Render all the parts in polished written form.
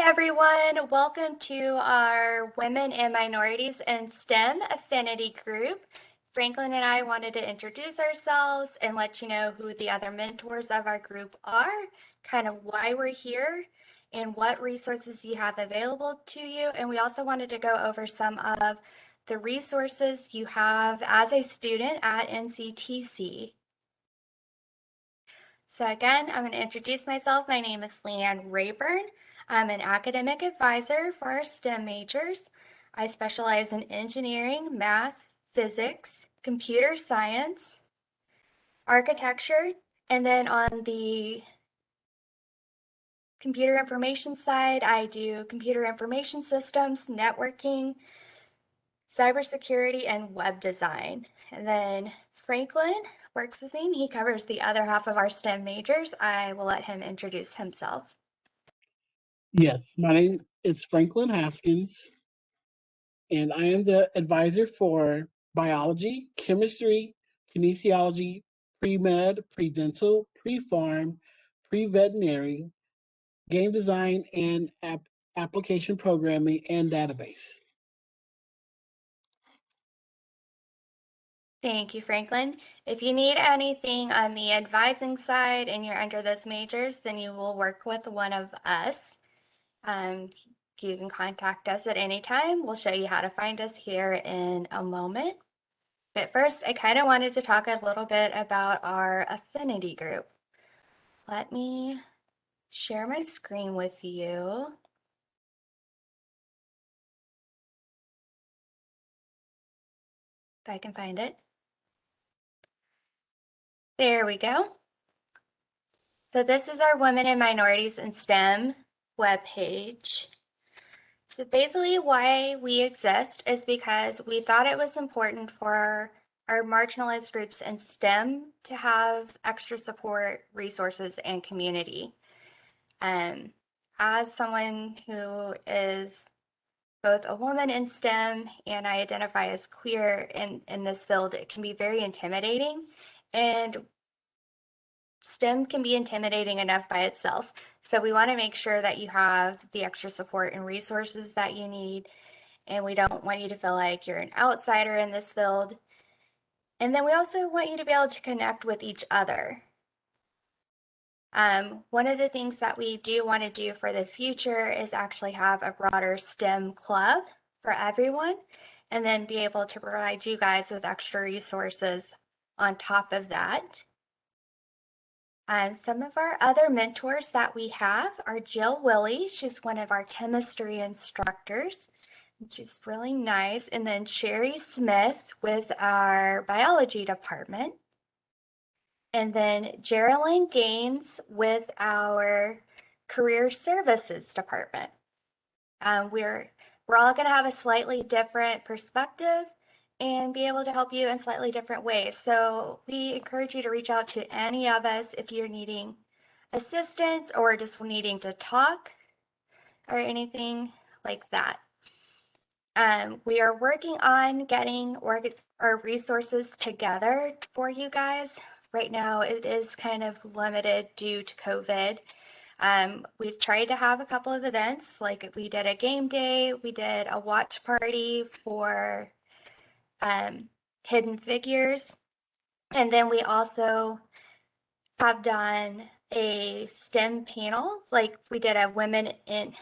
everyone, welcome to our Women and Minorities and Stem Affinity Group. Franklin and I wanted to introduce ourselves and let you know who the other mentors of our group are, kind of why we're here, and what resources you have available to you. And we also wanted to go over some of the resources you have as a student at NCTC. So again, I'm going to introduce myself. My name is Leanne Rayburn. I'm an academic advisor for our STEM majors. I specialize in engineering, math, physics, computer science, architecture, and then on the computer information side, I do computer information systems, networking, cybersecurity, and web design. And then Franklin works with me. He covers the other half of our STEM majors. I will let him introduce himself. Yes, my name is Franklin Haskins, and I am the advisor for biology, chemistry, kinesiology, pre-med, pre-dental, pre-farm, pre-veterinary, game design, and application programming and database. Thank you, Franklin. If you need anything on the advising side and you're under those majors, then you will work with one of us. You can contact us at any time. We'll show you how to find us here in a moment. But first, I kind of wanted to talk a little bit about our affinity group. Let me share my screen with you. If I can find it. There we go. So this is our Women and Minorities in STEM webpage. So basically why we exist is because we thought it was important for our marginalized groups in STEM to have extra support, resources, and community. As someone who is both a woman in STEM and I identify as queer in this field, it can be very intimidating. And STEM can be intimidating enough by itself. So we want to make sure that you have the extra support and resources that you need. And we don't want you to feel like you're an outsider in this field. And then we also want you to be able to connect with each other. One of the things that we do want to do for the future is actually have a broader STEM club for everyone, and then be able to provide you guys with extra resources on top of that. Some of our other mentors that we have are Jill Willie. She's one of our chemistry instructors. She's really nice. And then Sherry Smith with our biology department. And then Geraldine Gaines with our career services department. We're all going to have a slightly different perspective and be able to help you in slightly different ways. So we encourage you to reach out to any of us if you're needing assistance or just needing to talk or anything like that. We are working on getting our resources together for you guys. Right now it is kind of limited due to COVID. We've tried to have a couple of events, like we did a game day, we did a watch party for Hidden Figures, and then we also have done a STEM panel, like we did a women in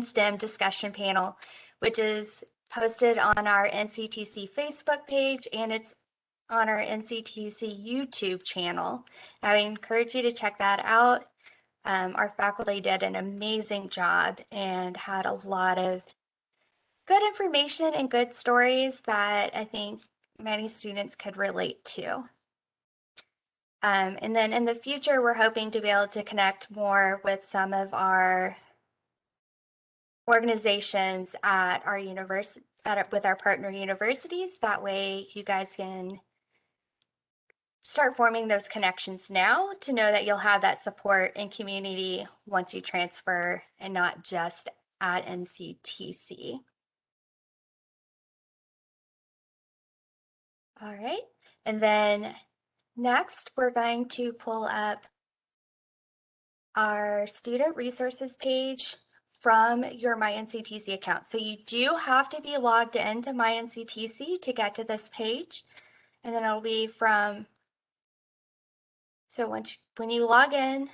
STEM discussion panel, which is posted on our NCTC Facebook page, and it's on our NCTC YouTube channel. I encourage you to check that out. Our faculty did an amazing job and had a lot of good information and good stories that I think many students could relate to. And then in the future, we're hoping to be able to connect more with some of our organizations at our university, with our partner universities. That way you guys can start forming those connections now to know that you'll have that support and community once you transfer and not just at NCTC. All right, and then next we're going to pull up our student resources page from your MyNCTC account. So you do have to be logged into MyNCTC to get to this page. And then it'll be from, so when you log in,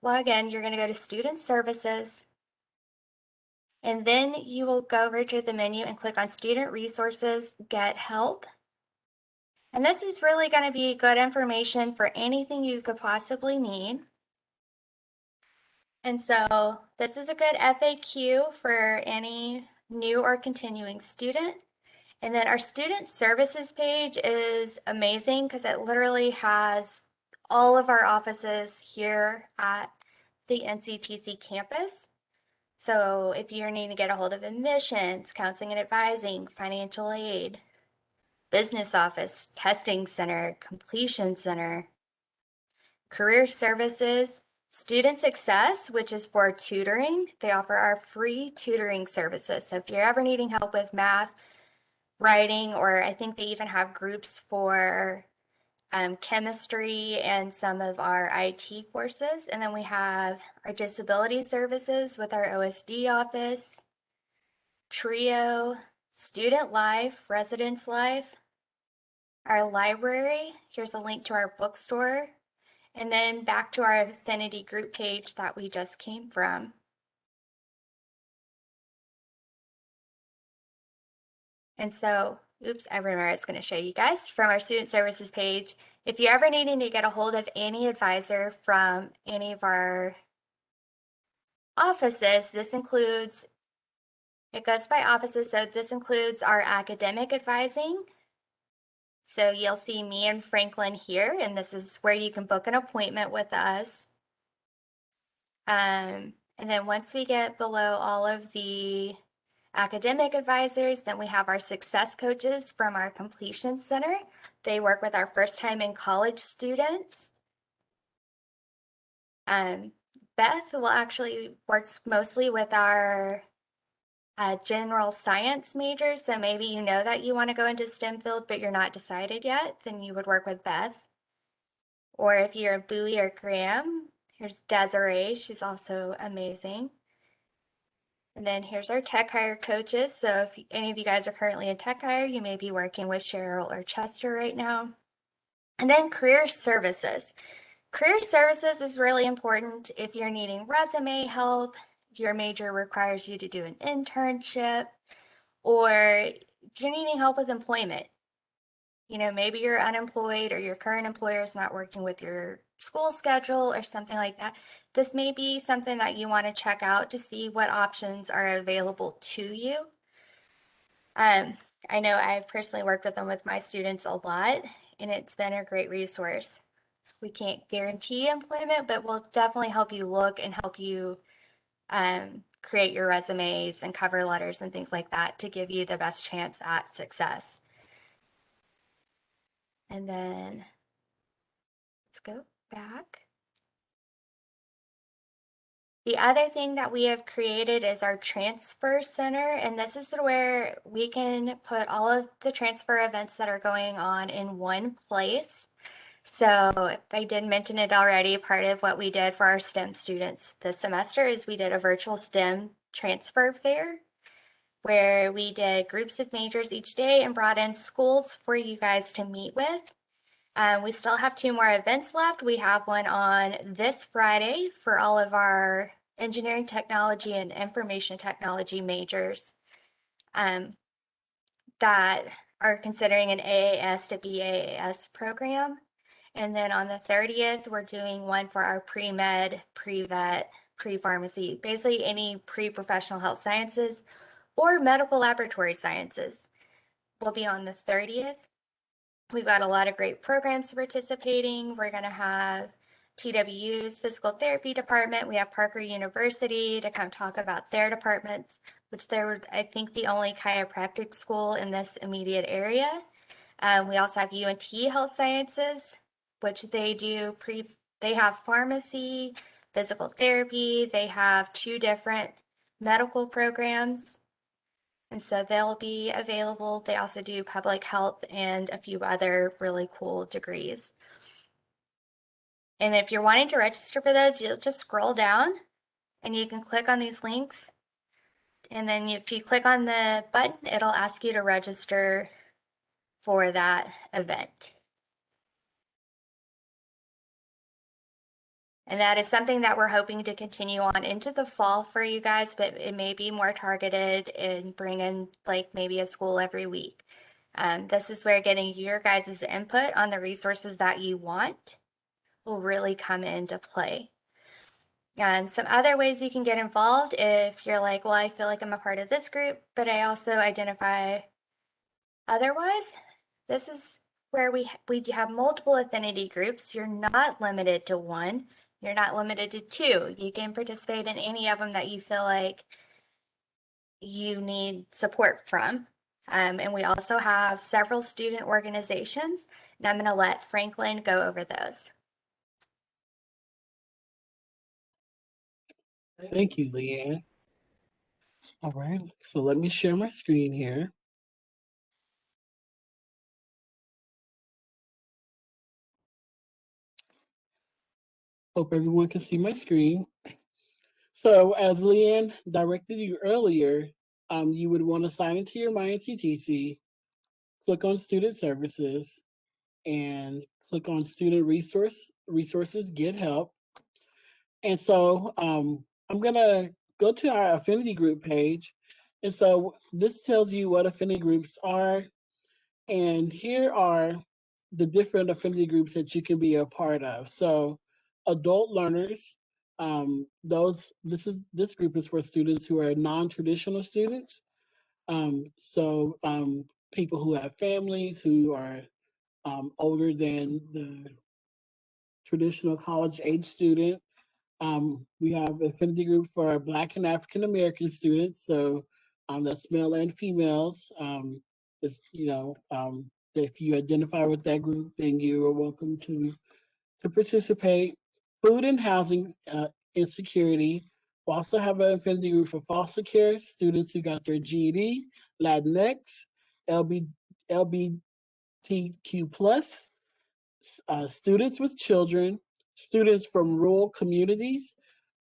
log in, you're going to go to Student Services. And then you will go over to the menu and click on Student Resources, Get Help. And this is really going to be good information for anything you could possibly need. And so this is a good FAQ for any new or continuing student. And then our student services page is amazing because it literally has all of our offices here at the NCTC campus. So if you're needing to get a hold of admissions, counseling and advising, financial aid, business office, testing center, completion center, career services, student success, which is for tutoring. They offer our free tutoring services. So if you're ever needing help with math, writing, or I think they even have groups for chemistry and some of our IT courses. And then we have our disability services with our OSD office, TRIO, student life, residence life, our library. Here's a link to our bookstore. And then back to our Affinity Group page that we just came from. And so, oops, I remember I was going to show you guys from our student services page. If you're ever needing to get a hold of any advisor from any of our offices, this includes, it goes by offices, so this includes our academic advising. So you'll see me and Franklin here, and this is where you can book an appointment with us. And then once we get below all of the academic advisors, then we have our success coaches from our completion center. They work with our first time in college students. Beth will actually works mostly with our general science majors. So maybe you know that you want to go into STEM field, but you're not decided yet, then you would work with Beth. Or if you're a Bowie or Graham, here's Desiree. She's also amazing. And then here's our tech hire coaches. So if any of you guys are currently in tech hire, you may be working with Cheryl or Chester right now. And then career services. Career services is really important if you're needing resume help, your major requires you to do an internship, or if you're needing help with employment. You know, maybe you're unemployed or your current employer is not working with your school schedule or something like that. This may be something that you want to check out to see what options are available to you. I know I've personally worked with them with my students a lot, and it's been a great resource. We can't guarantee employment, but we'll definitely help you look and help you create your resumes and cover letters and things like that to give you the best chance at success. And then let's go back. The other thing that we have created is our transfer center, and this is where we can put all of the transfer events that are going on in one place. So if I did mention it already, part of what we did for our STEM students this semester is we did a virtual STEM transfer fair where we did groups of majors each day and brought in schools for you guys to meet with. We still have 2 more events left. We have one on this Friday for all of our engineering technology and information technology majors that are considering an AAS to BAAS program. And then on the 30th, we're doing one for our pre-med, pre-vet, pre-pharmacy, basically any pre-professional health sciences or medical laboratory sciences will be on the 30th. We've got a lot of great programs participating. We're going to have TWU's physical therapy department. We have Parker University to come talk about their departments, which they're, I think, the only chiropractic school in this immediate area. We also have UNT Health Sciences, which they have pharmacy, physical therapy. They have 2 different medical programs. And so they'll be available. They also do public health and a few other really cool degrees. And if you're wanting to register for those, you'll just scroll down and you can click on these links. And then if you click on the button, it'll ask you to register for that event. And that is something that we're hoping to continue on into the fall for you guys, but it may be more targeted and bring in like maybe a school every week. This is where getting your guys' input on the resources that you want will really come into play. And some other ways you can get involved if you're like, well, I feel like I'm a part of this group, but I also identify otherwise. This is where we have multiple affinity groups. You're not limited to one. You're not limited to two. You can participate in any of them that you feel like you need support from. And we also have several student organizations, and I'm going to let Franklin go over those. Thank you, Leanne. All right, so let me share my screen here. Hope everyone can see my screen. So as Leanne directed you earlier, you would want to sign into your MyNCTC, click on Student Services, and click on Student Resources, Get Help. And so I'm going to go to our Affinity Group page. And so this tells you what Affinity Groups are. And here are the different affinity groups that you can be a part of. So adult learners, this group is for students who are non-traditional students. People who have families who are older than the traditional college age student. We have affinity group for Black and African American students. So that's male and females. If you identify with that group, then you are welcome to participate. Food and housing insecurity. We also have an affinity group for foster care students who got their GED, Latinx, LB, LGBTQ plus, students with children, students from rural communities,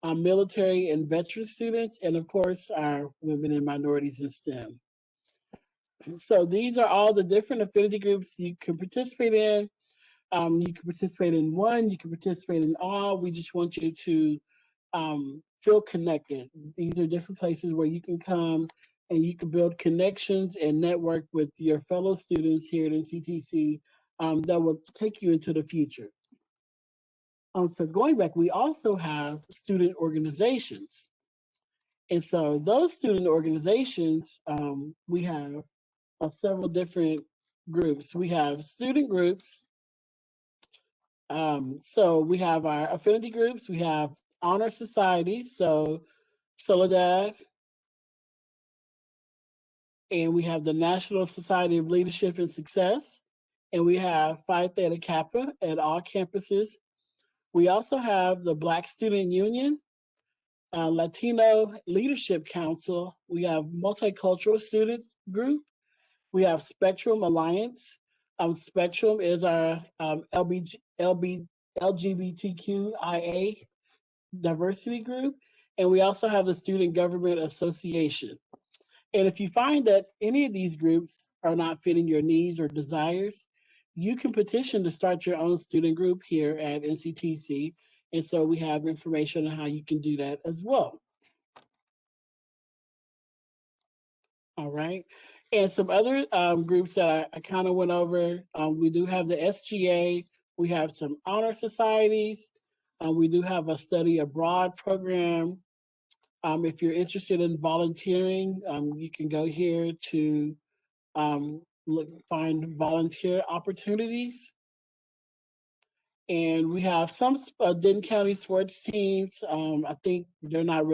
military and veteran students, and of course, our women and minorities in STEM. So these are all the different affinity groups you can participate in. You can participate in one, you can participate in all. We just want you to feel connected. These are different places where you can come and you can build connections and network with your fellow students here at NCTC that will take you into the future. So going back, we also have student organizations. And so those student organizations, we have several different groups. We have student groups. So we have our affinity groups. We have honor societies. So Soledad, and we have the National Society of Leadership and Success. And we have Phi Theta Kappa at all campuses. We also have the Black Student Union, Latino Leadership Council. We have Multicultural Students Group. We have Spectrum Alliance. Spectrum is our LGBTQIA diversity group. And we also have the Student Government Association. And if you find that any of these groups are not fitting your needs or desires, you can petition to start your own student group here at NCTC. And so we have information on how you can do that as well. All right. And some other groups that I kind of went over, we do have the SGA, we have some honor societies, we do have a study abroad program. If you're interested in volunteering, you can go here to find volunteer opportunities. And we have some Denton County sports teams. I think they're not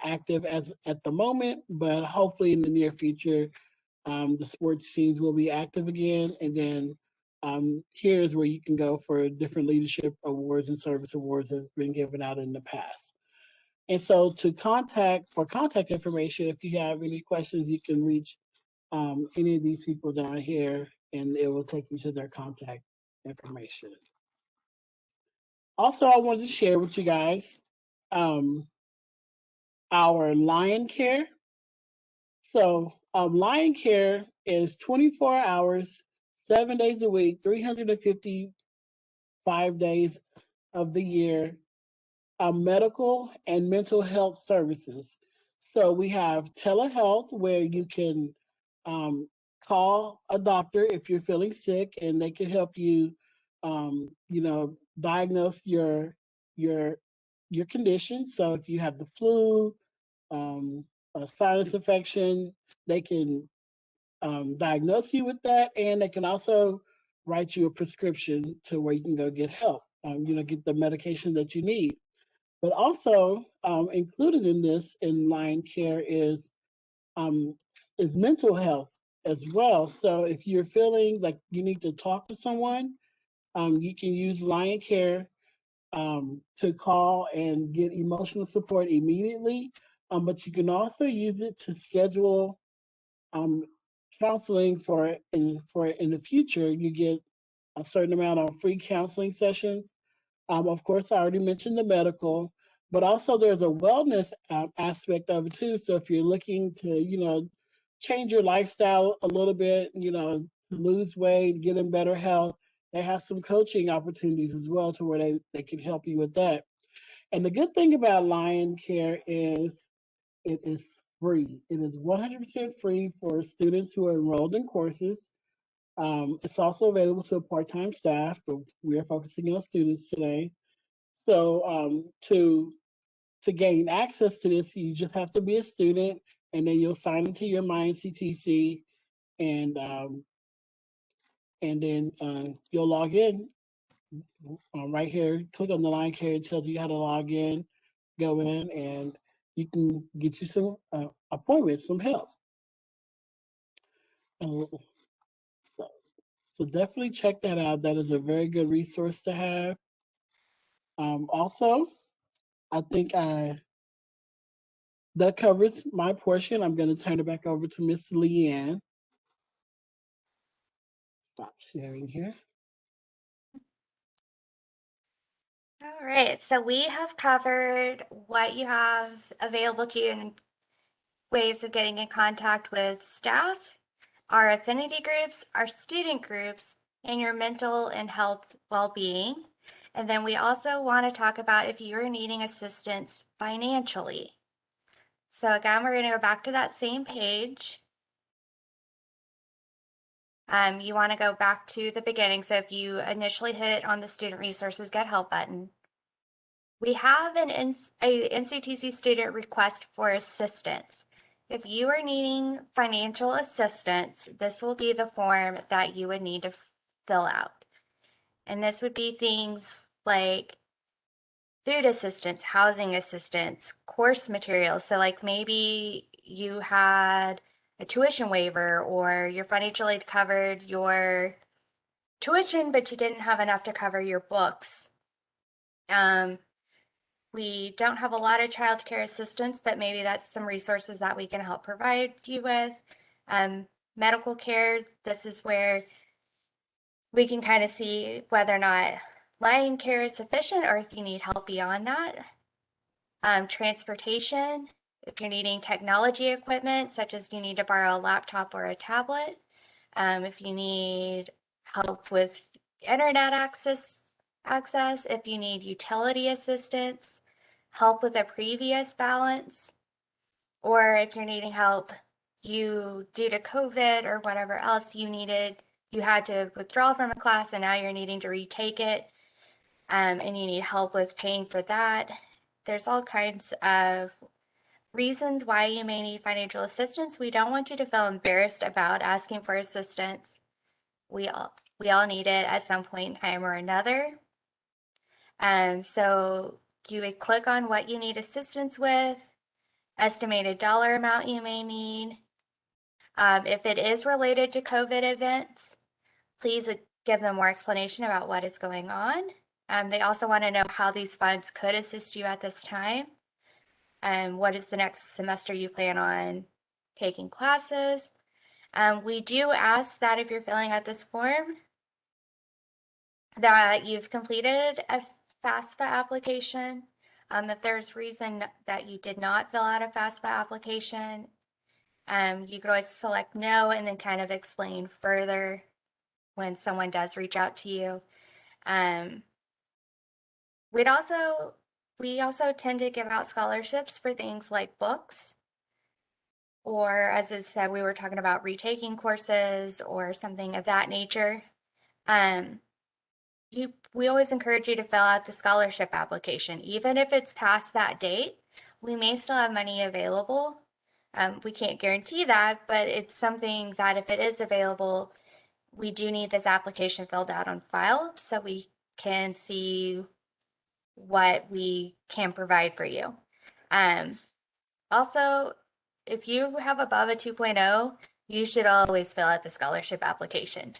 active as at the moment, but hopefully in the near future, the sports teams will be active again. And then here's where you can go for different leadership awards and service awards that's been given out in the past. And so for contact information, if you have any questions, you can reach any of these people down here and it will take you to their contact information. Also, I wanted to share with you guys um, our Lion Care. So, Lion Care is 24 hours, 7 days a week, 355 days of the year, medical and mental health services. So we have telehealth where you can um, call a doctor if you're feeling sick, and they can help you, diagnose your your condition. So if you have the flu, um, a sinus infection, they can diagnose you with that, and they can also write you a prescription to where you can go get help. Get the medication that you need. But also included in this in line care um, is mental health as well. So if you're feeling like you need to talk to someone, you can use Lion Care to call and get emotional support immediately. But you can also use it to schedule um, counseling for in the future. You get a certain amount of free counseling sessions. Of course, I already mentioned the medical, but also there's a wellness aspect of it too. So if you're looking to, change your lifestyle a little bit, to lose weight, get in better health, they have some coaching opportunities as well to where they can help you with that. And the good thing about Lion Care is it is free. It is 100% free for students who are enrolled in courses. It's also available to part-time staff, but we are focusing on students today. So to gain access to this, you just have to be a student, and then you'll sign into your MyNCTC, and then you'll log in right here. Click on the line here. It tells you how to log in. Go in, and you can get you some appointments, some help. Uh, so, so definitely check that out. That is a very good resource to have. Also, I think that covers my portion. I'm going to turn it back over to Miss Leanne. Stop sharing here. All right, so we have covered what you have available to you in ways of getting in contact with staff, our affinity groups, our student groups, and your mental and health well-being. And then we also want to talk about if you're needing assistance financially. So again, we're going to go back to that same page. You want to go back to the beginning. So if you initially hit on the Student Resources Get Help button, we have a NCTC student request for assistance. If you are needing financial assistance, this will be the form that you would need to fill out. And this would be things like food assistance, housing assistance, course materials. So like maybe you had a tuition waiver or your financial aid covered your tuition, but you didn't have enough to cover your books. We don't have a lot of childcare assistance, but maybe that's some resources that we can help provide you with. Medical care, this is where we can kind of see whether or not Lion Care is sufficient or if you need help beyond that. Transportation, if you're needing technology equipment, such as you need to borrow a laptop or a tablet. If you need help with internet access, if you need utility assistance, help with a previous balance, or if you're needing help due to COVID or whatever else you had to withdraw from a class and now you're needing to retake it, and you need help with paying for that. There's all kinds of reasons why you may need financial assistance. We don't want you to feel embarrassed about asking for assistance. We all need it at some point in time or another. So you would click on what you need assistance with, estimated dollar amount you may need. If it is related to COVID events, please give them more explanation about what is going on. They also want to know how these funds could assist you at this time. What is the next semester you plan on taking classes? We do ask that if you're filling out this form, that you've completed a FAFSA application. If there's reason that you did not fill out a FAFSA application, you could always select no and then kind of explain further when someone does reach out to you. Um, we'd also we also tend to give out scholarships for things like books, or as I said, we were talking about retaking courses or something of that nature. Um, we always encourage you to fill out the scholarship application, even if it's past that date. We may still have money available. We can't guarantee that, but it's something that if it is available, we do need this application filled out on file so we can see what we can provide for you. Um, Also, if you have above a 2.0, you should always fill out the scholarship application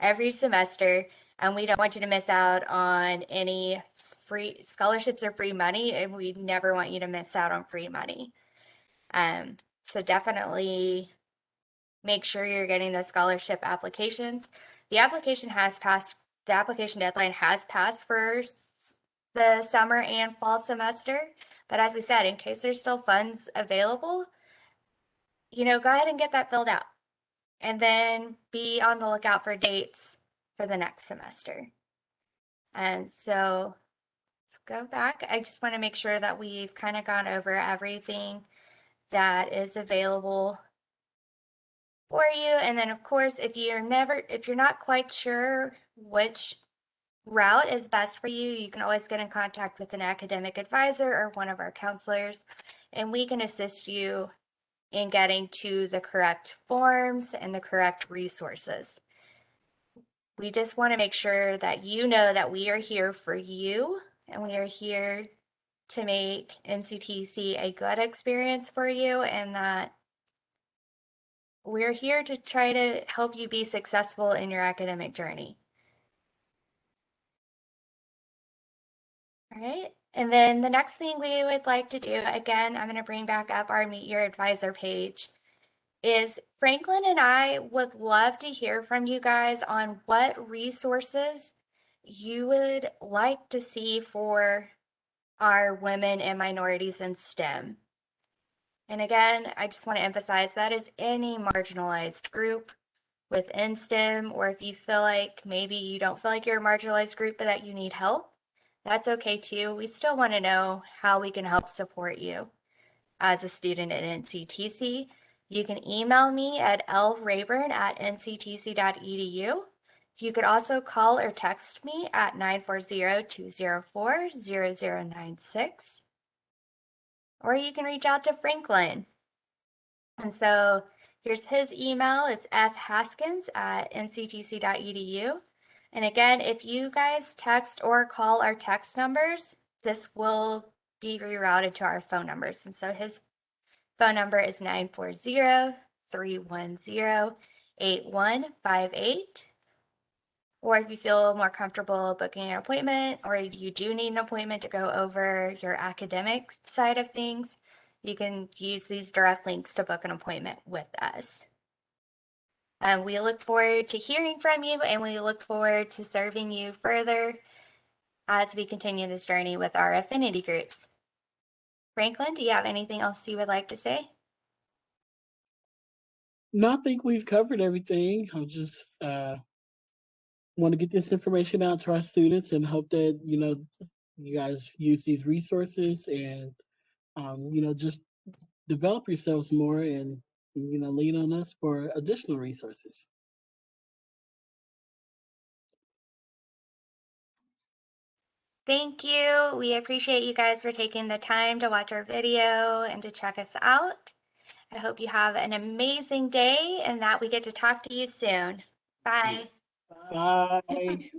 every semester, and we don't want you to miss out on any free scholarships or free money, and we never want you to miss out on free money. So definitely make sure you're getting the scholarship applications. The application has passed, the application deadline has passed for the summer and fall semester. But as we said, in case there's still funds available, go ahead and get that filled out. And then be on the lookout for dates for the next semester. And so let's go back. I just want to make sure that we've kind of gone over everything that is available for you. And then of course, if you're not quite sure which route is best for you, you can always get in contact with an academic advisor or one of our counselors, and we can assist you in getting to the correct forms and the correct resources. We just want to make sure that you know that we are here for you and we are here to make NCTC a good experience for you, and that we're here to try to help you be successful in your academic journey. All right. And then the next thing we would like to do, again, I'm going to bring back up our Meet Your Advisor page, is Franklin and I would love to hear from you guys on what resources you would like to see for our women and minorities in STEM. And again, I just want to emphasize that is any marginalized group within STEM, or if you feel like maybe you don't feel like you're a marginalized group but that you need help, that's okay too. We still want to know how we can help support you as a student at NCTC. You can email me at lrayburn@nctc.edu. You could also call or text me at 940-204-0096. Or you can reach out to Franklin. And so here's his email. It's fhaskins@nctc.edu. And again, if you guys text or call our text numbers, this will be rerouted to our phone numbers. And so his phone number is 940-310-8158. Or if you feel more comfortable booking an appointment, or you do need an appointment to go over your academic side of things, you can use these direct links to book an appointment with us. We look forward to hearing from you, and we look forward to serving you further as we continue this journey with our affinity groups. Franklin, do you have anything else you would like to say? No, I think we've covered everything. I just want to get this information out to our students and hope that you guys use these resources and just develop yourselves more and lean on us for additional resources. Thank you. We appreciate you guys for taking the time to watch our video and to check us out. I hope you have an amazing day and that we get to talk to you soon. Bye. Yes. Bye.